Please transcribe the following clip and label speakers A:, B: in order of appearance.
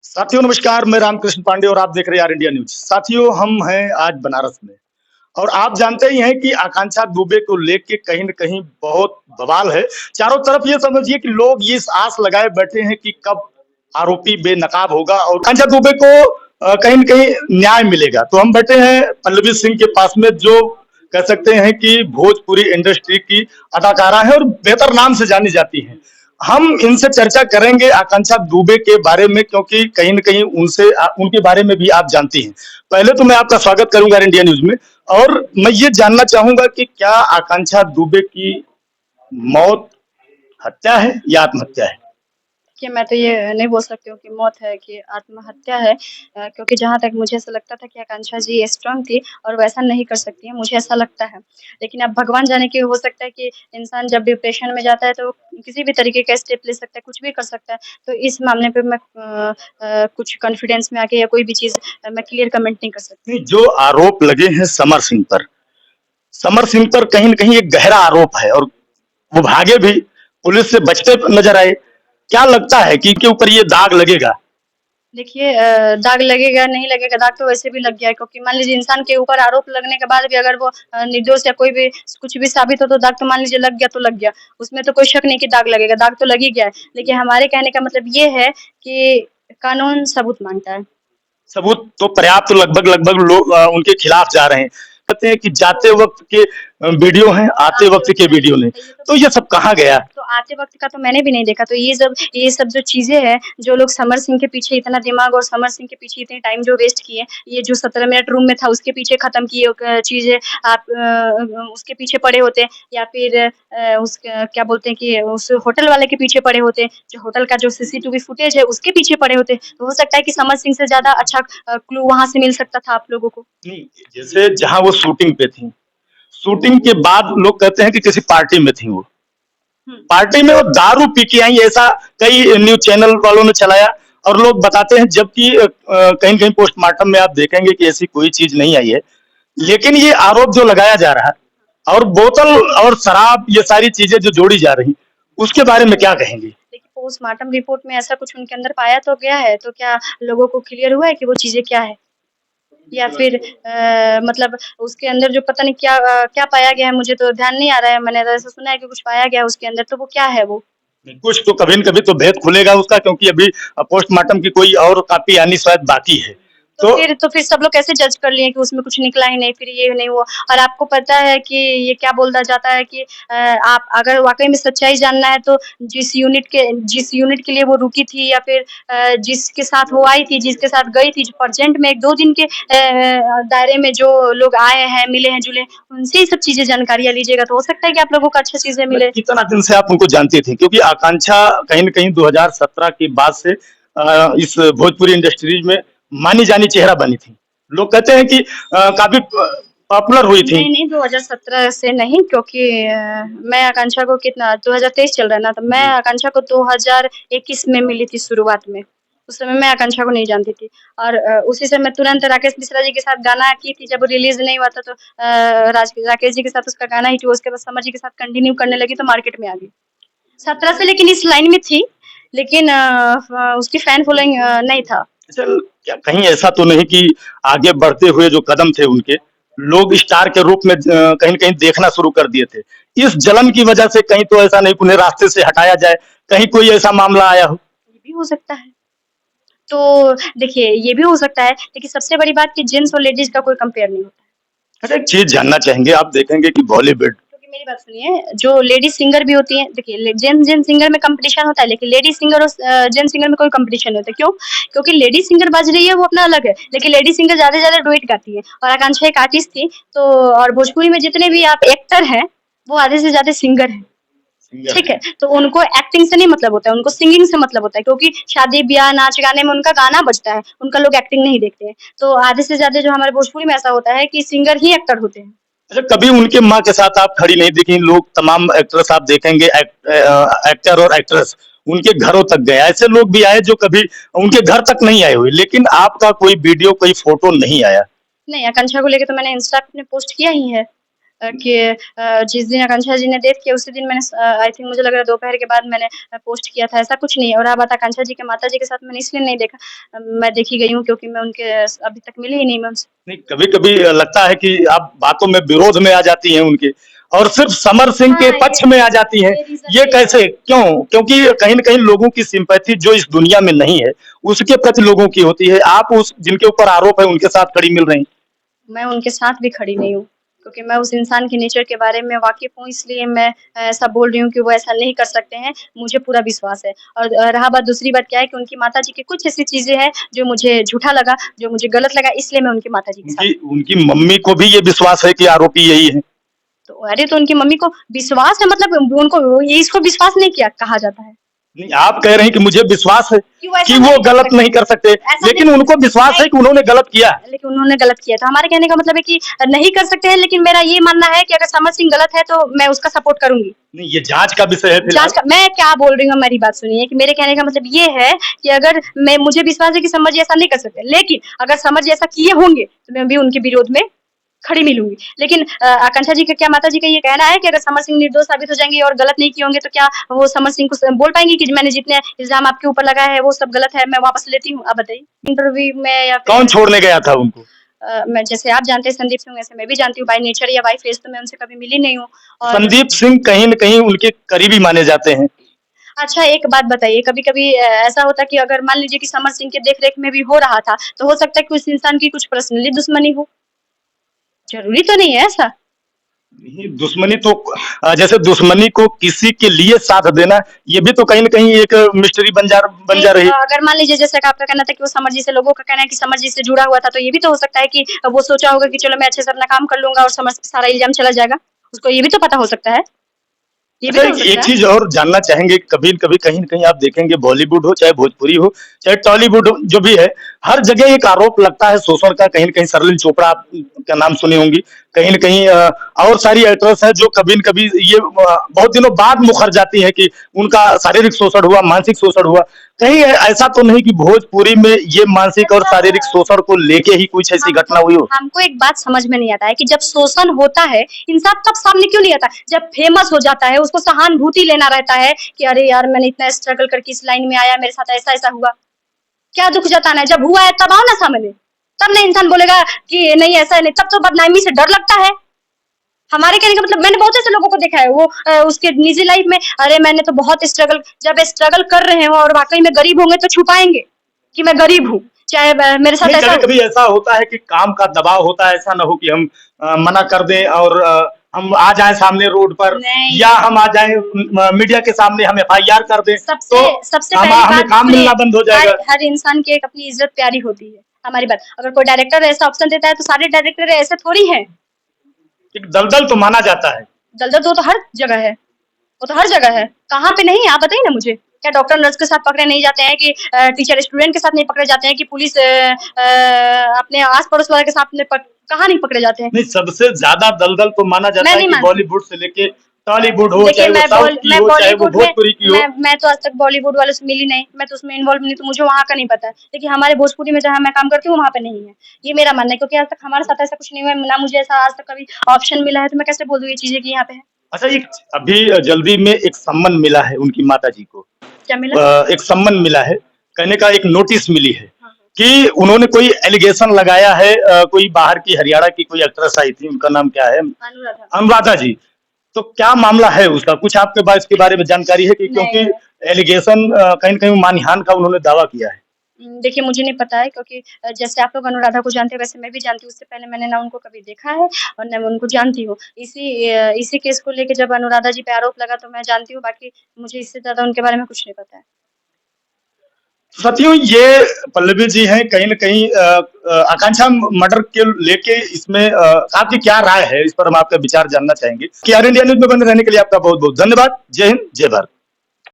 A: साथियों नमस्कार, मैं रामकृष्ण पांडे और आप देख रहे हैं आर इंडिया न्यूज। साथियों हम हैं आज बनारस में और आप जानते ही हैं कि आकांक्षा दुबे को लेके कहीं न कहीं बहुत बवाल है। चारों तरफ ये समझिए कि लोग ये आस लगाए बैठे हैं कि कब आरोपी बेनकाब होगा और आकांक्षा दुबे को कहीं न कहीं न्याय मिलेगा। तो हम बैठे हैं पल्लवी सिंह के पास में जो कह सकते हैं कि भोजपुरी इंडस्ट्री की अदाकारा है और बेहतर नाम से जानी जाती हैं। हम इनसे चर्चा करेंगे आकांक्षा दुबे के बारे में क्योंकि कहीं न कहीं उनके बारे में भी आप जानती हैं। पहले तो मैं आपका स्वागत करूंगा इंडिया न्यूज में और मैं ये जानना चाहूंगा कि क्या आकांक्षा दुबे की मौत हत्या है या आत्महत्या है?
B: कि मैं तो ये नहीं बोल सकती हूँ कि मौत है कि आत्महत्या है, क्योंकि जहाँ तक मुझे ऐसा लगता था कि आकांक्षा जी स्ट्रांग थी और वैसा नहीं कर सकती हैं, मुझे ऐसा लगता है। लेकिन अब भगवान जाने कि हो सकता है कि इंसान जब डिप्रेशन में जाता है तो किसी भी तरीके का स्टेप ले सकता है, कुछ भी कर सकता है। तो इस मामले पे मैं कुछ कॉन्फिडेंस में आके या कोई भी चीज़ मैं क्लियर कमेंट नहीं कर सकती।
A: नहीं, जो आरोप लगे हैं समर सिंह पर कहीं न कहीं एक गहरा आरोप है और वो भागे भी, पुलिस से बचते नजर आए। क्या लगता है कि इनके ऊपर ये दाग लगेगा?
B: देखिए, दाग लगेगा नहीं लगेगा, दाग तो वैसे भी लग गया है, क्योंकि मान लीजिए इंसान के ऊपर आरोप लगने के बाद भी अगर वो निर्दोष या कोई भी कुछ भी साबित हो तो दाग तो मान लीजिए लग गया तो लग गया। उसमें तो कोई शक नहीं कि दाग लगेगा, दाग तो लग ही गया है। लेकिन हमारे कहने का मतलब ये है कि कानून सबूत मांगता है।
A: सबूत तो पर्याप्त लगभग लगभग लोग उनके खिलाफ जा रहे हैं। कहते हैं कि जाते वक्त के वीडियो हैं, आते
B: आते
A: वक्त
B: वक़्त
A: के
B: मैंने
A: वीडियो
B: नहीं
A: नहीं।
B: देखा, ये तो
A: तो ये सब कहाँ गया?
B: तो आते वक़्त का तो मैंने भी नहीं देखा। तो ये सब जो चीज़ें हैं, जो लोग समर सिंह के पीछे इतना दिमाग और समर सिंह के पीछे इतने टाइम जो वेस्ट किए, ये जो 17 मिनट रूम में था उसके पीछे ख़त्म किए चीज़ें आप उसके पीछे पड़े होते या फिर क्या बोलते हैं कि उस होटल वाले के पीछे पड़े होते, जो होटल का जो सीसीटीवी फुटेज है उसके पीछे पड़े होते, तो हो सकता है कि समर सिंह से ज़्यादा अच्छा क्लू वहाँ से मिल सकता था आप लोगों को।
A: नहीं, जैसे जहाँ वो शूटिंग पे थी, शूटिंग के बाद लोग कहते हैं कि किसी पार्टी में थी वो।
B: हुँ।
A: पार्टी में वो दारू पी के आई ऐसा कई न्यूज चैनल वालों ने चलाया और लोग बताते हैं जबकि कहीं कहीं पोस्टमार्टम में आप देखेंगे कि ऐसी कोई चीज नहीं आई है। लेकिन ये आरोप जो लगाया जा रहा है और बोतल और शराब ये सारी चीजें जो जोड़ी जा रही उसके बारे में क्या कहेंगे?
B: देखिए, पोस्टमार्टम रिपोर्ट में ऐसा कुछ उनके अंदर पाया तो गया है, तो क्या लोगों को क्लियर हुआ है कि वो चीज़ें क्या है? या फिर मतलब उसके अंदर जो पता नहीं क्या पाया गया है, मुझे तो ध्यान नहीं आ रहा है। मैंने तो ऐसा सुना है कि कुछ पाया गया है उसके अंदर, तो वो क्या है वो?
A: कुछ तो कभी न कभी तो भेद खुलेगा उसका क्योंकि अभी पोस्टमार्टम की कोई और कॉपी आनी शायद बाकी है। तो
B: तो फिर सब लोग कैसे जज कर लिए कि उसमें कुछ निकला ही नहीं, फिर ये नहीं हुआ। और आपको पता है कि ये क्या बोला जाता है कि आप अगर वाक़ई में सच्चाई जानना है तो जिस यूनिट के लिए वो रुकी थी या फिर जिसके साथ वो आई थी, जिसके साथ गई थी, जो प्रेज़ेंट में 1-2 दिन के दायरे में जो लोग आए हैं, मिले हैं, जुले, उनसे ही सब चीज़ें जानकारियाँ लीजिएगा, तो हो सकता है कि आप लोगों को अच्छी चीज़ें मिले।
A: कितना दिन से आप उनको जानती थी? क्योंकि आकांक्षा कहीं न कहीं 2017 के बाद से इस भोजपुरी इंडस्ट्री में मानी जानी चेहरा बनी थी। लोग कहते हैं कि काफ़ी पॉपुलर हुई थी।
B: नहीं, 2017 से नहीं, क्योंकि मैं आकांक्षा को कितना 2023 चल रहा है ना, तो मैं
A: जी।
B: आकांक्षा को 2021 में मिली थी शुरुआत में। उस समय मैं आकांक्षा को नहीं जानती थी और उसी समय तुरंत राकेश मिश्रा जी के साथ गाना की थी, जब रिलीज़ नहीं हुआ था तो राकेश जी के साथ उसका गाना हिट हुआ, उसके बाद समर जी के साथ कंटिन्यू करने लगी तो मार्केट में आ गई। 17 से लेकिन इस लाइन में थी, लेकिन उसकी फैन फॉलोइंग नहीं था।
A: अच्छा, क्या कहीं ऐसा तो नहीं कि आगे बढ़ते हुए जो कदम थे उनके, लोग स्टार के रूप में कहीं न कहीं देखना शुरू कर दिए थे। इस जलन की वजह से कहीं तो ऐसा नहीं कि उन्हें रास्ते से हटाया जाए, कहीं कोई ऐसा मामला आया हो?
B: ये भी हो सकता है। तो देखिए, ये भी हो सकता है, लेकिन सबसे बड़ी बात कि जेंट्स और लेडीज़ का कोई कंपेयर नहीं होता है।
A: अच्छा, एक चीज़ जानना चाहेंगे, आप देखेंगे कि बॉलीवुड
B: क्योंकि मेरी बात सुनिए, जो लेडीज़ सिंगर भी होती हैं, देखिए जेंट्स सिंगर में कॉम्पिटिशन होता है, लेकिन लेडीज़ सिंगर और जेंट्स सिंगर में कोई कॉम्पिटिशन नहीं होता। क्यों? क्योंकि लेडीज़ सिंगर बज रही है वो अपना अलग है, लेकिन लेडीज़ सिंगर ज़्यादा से ज़्यादा डुएट गाती है और आकांक्षा एक आर्टिस्ट थी, तो और भोजपुरी में जितने भी आप एक्टर हैं, वो आधे से ज़्यादा सिंगर हैं।
A: सिंगर
B: ठीक
A: हैं।
B: है, तो उनको एक्टिंग से नहीं मतलब होता है, उनको सिंगिंग से मतलब होता है, क्योंकि शादी-ब्याह, नाच-गाने में उनका गाना बजता है, उनका लोग एक्टिंग नहीं देखते हैं। तो आधे से ज़्यादा जो हमारे भोजपुरी में ऐसा होता है कि सिंगर ही एक्टर होते हैं।
A: अच्छा, कभी उनके माँ के साथ आप खड़ी नहीं दिखी। लोग तमाम एक्ट्रेस आप देखेंगे एक्टर और एक्ट्रेस उनके घरों तक गए। ऐसे लोग भी आए जो कभी उनके घर तक नहीं आए हुए, लेकिन आपका कोई वीडियो कोई फोटो नहीं आया।
B: नहीं, आकांक्षा को लेके तो मैंने इंस्टा पे पोस्ट किया ही है। कि जिस दिन आकांक्षा जी ने डेथ किया उसी दिन मैंने आई थिंक मुझे लग रहा है दोपहर के बाद मैंने पोस्ट किया था, ऐसा कुछ नहीं है। और रहा बात आकांक्षा जी के माताजी के साथ मैंने इसलिए नहीं देखा, मैं देखी गई हूँ क्योंकि मैं उनके अभी तक मिली ही नहीं मैं उनसे।
A: नहीं, कभी-कभी लगता है कि आप बातों में विरोध में आ जाती हैं उनके और सिर्फ समर सिंह के
B: हाँ,
A: पक्ष में आ जाती हैं।
B: ये रीज़न
A: ये
B: यही है।
A: कैसे? क्यों? क्योंकि कहीं न कहीं लोगों की सिंपैथी जो इस दुनिया में नहीं है, उसके प्रति लोगों की होती है। आप उस जिनके ऊपर आरोप है उनके साथ खड़ी मिल रही।
B: मैं उनके साथ भी खड़ी नहीं हूँ, क्योंकि मैं उस इंसान के नेचर के बारे में वाकिफ़ हूँ, इसलिए मैं ऐसा बोल रही हूँ कि वो ऐसा नहीं कर सकते हैं, मुझे पूरा विश्वास है। और रहा बात दूसरी बात क्या है कि उनकी माताजी की कुछ ऐसी चीज़ें हैं, जो मुझे झूठा लगा, जो मुझे गलत लगा, इसलिए मैं उनकी माताजी के साथ
A: उनकी उनकी मम्मी को भी ये विश्वास है कि आरोपी यही है।
B: तो अरे! तो उनकी मम्मी को विश्वास है, मतलब उनको ये इसको विश्वास नहीं किया कहा जाता है।
A: नहीं, आप कह रही हैं कि मुझे विश्वास है
B: कि वो ऐसा
A: कि वो
B: नहीं कर
A: गलत
B: सकते।
A: नहीं कर सकते,
B: ऐसा
A: लेकिन
B: नहीं
A: उनको विश्वास है
B: नहीं
A: कि उन्होंने गलत किया।
B: लेकिन उन्होंने गलत किया था। हमारे कहने का मतलब है कि नहीं कर सकते हैं, लेकिन मेरा ये मानना है कि अगर समर सिंह गलत है, तो मैं उसका सपोर्ट करूँगी।
A: नहीं, ये जाँच का विषय है
B: जाँच
A: फिलहाल।
B: का मैं क्या बोल रही हूँ, मेरी बात सुनिए कि मेरे कहने का मतलब ये है कि अगर मैं मुझे विश्वास है कि समर जी ऐसा नहीं कर सकते, लेकिन अगर समर जी ऐसा किए होंगे, तो मैं भी उनके विरोध में खड़ी मिलूँगी। लेकिन आकांक्षा जी का क्या माताजी का ये कहना है कि अगर समर सिंह निर्दोष साबित हो जाएँगे और गलत नहीं किए होंगे, तो क्या वो समर सिंह को बोल पाएँगी कि मैंने जितने इल्ज़ाम आपके ऊपर लगाए हैं, वो सब गलत है, मैं वापस लेती हूँ? आप बताइए। इंटरव्यू में या
A: कौन
B: फिर
A: छोड़ने गया था उनको?
B: मैं जैसे आप जानते हैं संदीप सिंह, वैसे मैं भी जानती हूँ बाय नेचर या बाय फेस, तो मैं उनसे कभी मिली नहीं हूँ। और
A: संदीप सिंह कहीं न कहीं उनके करीबी माने जाते हैं।
B: अच्छा एक बात बताइए, कभी-कभी ऐसा होता है कि अगर मान लीजिए कि समर सिंह के देख-रेख में भी हो रहा था, तो हो सकता है कि उस इंसान की कुछ पर्सनली दुश्मनी हो? ज़रूरी तो नहीं है ऐसा।
A: नहीं, दुश्मनी तो जैसे दुश्मनी को किसी के लिए साथ देना, ये भी तो कहीं न कहीं एक मिस्ट्री बन
B: नहीं
A: जा रही।
B: अगर मान लीजिए जैसे कि आपका कहना था कि वो समर जी से लोगों का कहना है कि समर जी से जुड़ा हुआ था, तो ये भी तो हो सकता है कि वो सोचा होगा कि चलो मैं अच्छे से अपना काम कर लूँगा और समर पे सारा इल्ज़ाम चला जाएगा। उसको ये भी तो पता हो सकता है। ये भी
A: अच्छा
B: तो हो
A: एक
B: सकता
A: एक
B: है।
A: चीज़ और जानना चाहेंगे, कभी-कभी कहीं न कहीं आप देखेंगे बॉलीवुड हो, चाहे भोजपुरी हो, चाहे टॉलीवुड हो, जो भी है, हर जगह एक आरोप लगता है शोषण का। कहीं न कहीं सरलिन चोपड़ा आप का नाम सुनी होंगी। कहीं न कहीं और सारी एक्ट्रेस हैं जो कभी न कभी ये बहुत दिनों बाद मुखर जाती हैं कि उनका शारीरिक शोषण हुआ, मानसिक शोषण हुआ। कहीं ऐसा तो नहीं कि भोजपुरी में ये मानसिक और शारीरिक
B: मतलब
A: शोषण को लेके ही कुछ ऐसी
B: हमको
A: घटना हुई हो?
B: हमको एक बात समझ में नहीं आता है कि जब शोषण होता है, इंसान तब सामने क्यों नहीं आता? जब फेमस हो जाता है, उसको सहानुभूति लेना रहता है कि अरे यार मैंने इतना स्ट्रगल करके इस लाइन में आया, मेरे साथ ऐसा-ऐसा हुआ। क्या दुःख जताना है? जब हुआ है तब आओ ना सामने। तब नहीं इंसान बोलेगा कि नहीं ऐसा है नहीं, तब तो बदनामी से डर लगता है। हमारे कहने का मतलब मैंने बहुत ऐसे लोगों को देखा है, वो उसके निजी लाइफ में अरे मैंने तो बहुत स्ट्रगल जब स्ट्रगल कर रहे हो और वाक़ई में गरीब होंगे तो छुपाएँगे कि मैं गरीब हूँ। चाहे मेरे साथ
A: नहीं,
B: ऐसा
A: कभी-कभी ऐसा होता है कि काम का दबाव होता है, ऐसा ना हो कि हम मना कर दें और हम आ जाएँ सामने रोड पर
B: नहीं
A: या हम आ जाएँ मीडिया के सामने हम एफआईआर कर दें,
B: सबसे
A: तो
B: सबसे
A: हम
B: पहली
A: हमें
B: बात
A: काम
B: सुनिए,
A: मिलना बंद हो
B: हर
A: जाएगा।
B: हर इंसान की एक अपनी इज़्ज़त प्यारी होती है। हमारी बात अगर कोई डायरेक्टर ऐसा ऑप्शन देता है तो सारे डायरेक्टर ऐसे थोड़ी हैं।
A: एक दलदल तो माना जाता है।
B: दलदल तो हर जगह है। वो तो हर जगह है। कहाँ पे नहीं है आप बताइए ना मुझे? क्या डॉक्टर नर्स के साथ पकड़े नहीं जाते हैं कि टीचर स्टूडेंट के साथ नहीं पकड़े जाते हैं कि पुलिस अपने आस-पड़ोस वाले के साथ में कहाँ नहीं पकड़े जाते हैं?
A: नहीं, सबसे ज़्यादा दलदल तो माना
B: मैं
A: जाता है
B: नहीं
A: कि
B: मानती।
A: बॉलीवुड से लेके टॉलीवुड हो,
B: देखिए
A: चाहे वो साउथ की
B: मैं
A: हो, चाहे वो
B: बॉलीवुड में
A: भोजपुरी की हो।
B: मैं तो आज तक बॉलीवुड वालों से मिली नहीं। मैं तो उसमें इन्वॉल्व नहीं तो मुझे वहाँ का नहीं पता है। देखिए हमारे भोजपुरी में जहाँ मैं काम करती हूँ वहाँ पे नहीं है। ये मेरा मानना है क्योंकि आज तक हमारे साथ ऐसा कुछ नहीं हुआ है, ना मुझे ऐसा आज तक कभी ऑप्शन मिला है तो मैं कैसे बोल दूँ ये चीज़ें कि यहाँ पे है।
A: अच्छा एक अभी जल्दी में एक सम्मन मिला है उनकी माताजी को।
B: क्या मिला?
A: एक सम्मन मिला है, कहने का एक नोटिस मिली है
B: हाँ, हाँ।
A: कि उन्होंने कोई एलिगेशन लगाया है कोई बाहर की हरियाणा की कोई एक्ट्रेस आई थी, उनका नाम क्या है?
B: अनुराधा।
A: अनुराधा जी। तो क्या मामला है उसका? कुछ आपके पास इसके बारे में जानकारी है कि क्योंकि
B: नहीं
A: एलिगेशन कहीं न कहीं मानहानि का उन्होंने दावा किया है।
B: देखिए मुझे नहीं पता है क्योंकि जैसे आप लोग अनुराधा को जानते हैं वैसे मैं भी जानती हूँ। उससे पहले मैंने ना उनको कभी देखा है और ना मैं उनको जानती हूँ। इसी केस को लेके जब अनुराधा जी पे आरोप लगा तो मैं जानती हूँ, बाकी मुझे इससे ज़्यादा उनके बारे में कुछ नहीं पता है।
A: साथियों ये पल्लवी जी हैं कहीं न कहीं आकांक्षा मर्डर के लेके इसमें आपकी क्या राय है? इस पर हम आपका विचार जानना चाहेंगे। कि आर इंडिया न्यूज़ में बने रहने के लिए आपका बहुत-बहुत धन्यवाद। जय हिंद, जय भारत।